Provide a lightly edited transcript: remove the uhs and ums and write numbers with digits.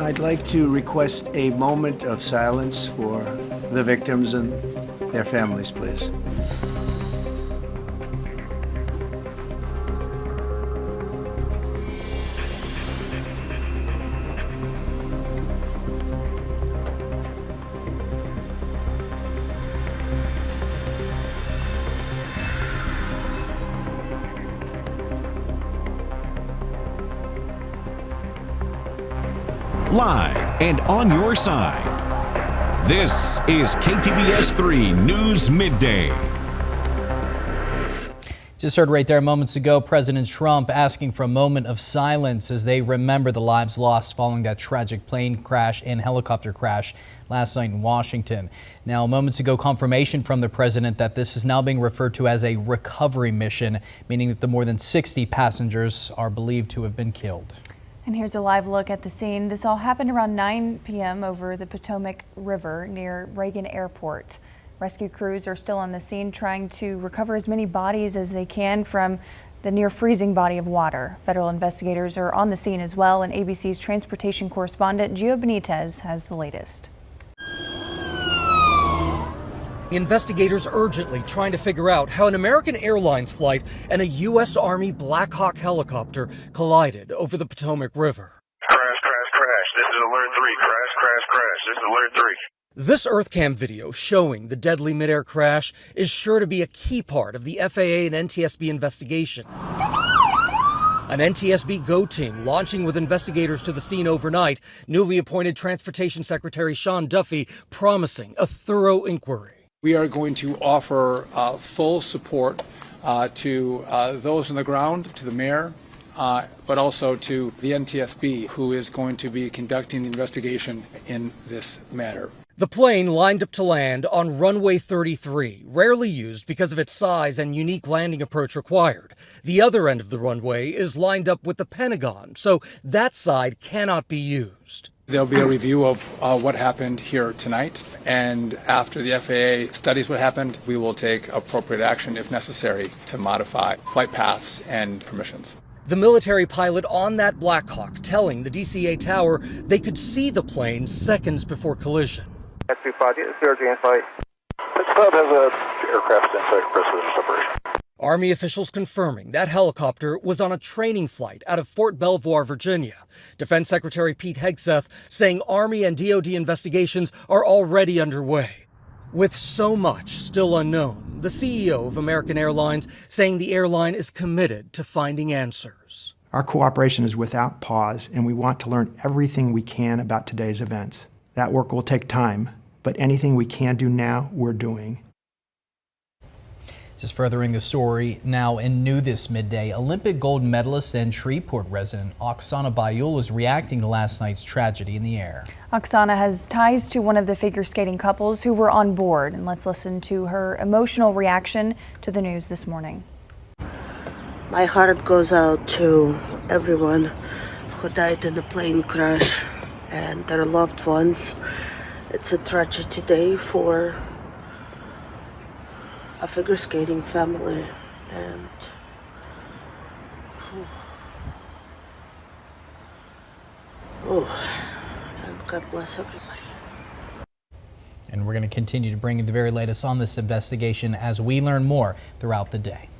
I'd like to request a moment of silence for the victims and their families, please. Live and on your side. This is KTBS 3 News Midday. Just heard right there moments ago, President Trump asking for a moment of silence as they remember the lives lost following that tragic plane crash and helicopter crash last night in Washington. Now, moments ago, confirmation from the president that this is now being referred to as a recovery mission, meaning that the more than 60 passengers are believed to have been killed. And here's a live look at the scene. This all happened around 9 p.m. over the Potomac River near Reagan Airport. Rescue crews are still on the scene trying to recover as many bodies as they can from the near freezing body of water. Federal investigators are on the scene as well, and ABC's transportation correspondent Gio Benitez has the latest. Investigators urgently trying to figure out how an American Airlines flight and a U.S. Army Black Hawk helicopter collided over the Potomac River. Crash, crash, crash. This is Alert 3. Crash, crash, crash. This is Alert 3. This EarthCam video showing the deadly midair crash is sure to be a key part of the FAA and NTSB investigation. An NTSB GO team launching with investigators to the scene overnight, newly appointed Transportation Secretary Sean Duffy promising a thorough inquiry. We are going to offer full support to those on the ground, to the mayor, but also to the NTSB, who is going to be conducting the investigation in this matter. The plane lined up to land on runway 33, rarely used because of its size and unique landing approach required. The other end of the runway is lined up with the Pentagon, so that side cannot be used. There'll be a review of what happened here tonight, and after the FAA studies what happened, we will take appropriate action if necessary to modify flight paths and permissions. The military pilot on that Black Hawk telling the DCA tower they could see the plane seconds before collision. SP5, CRJ in flight. SP5 has a aircraft in flight precedent separation. Army officials confirming that helicopter was on a training flight out of Fort Belvoir, Virginia. Defense Secretary Pete Hegseth saying Army and DoD investigations are already underway. With so much still unknown, the CEO of American Airlines saying the airline is committed to finding answers. Our cooperation is without pause, and we want to learn everything we can about today's events. That work will take time, but anything we can do now, we're doing. Just furthering the story now and new this midday, Olympic gold medalist and Shreveport resident Oksana Bayul is reacting to last night's tragedy in the air. Oksana has ties to one of the figure skating couples who were on board, and let's listen to her emotional reaction to the news this morning. My heart goes out to everyone who died in the plane crash and their loved ones. It's a tragedy day for a figure skating family, and and God bless everybody. And we're going to continue to bring you the very latest on this investigation as we learn more throughout the day.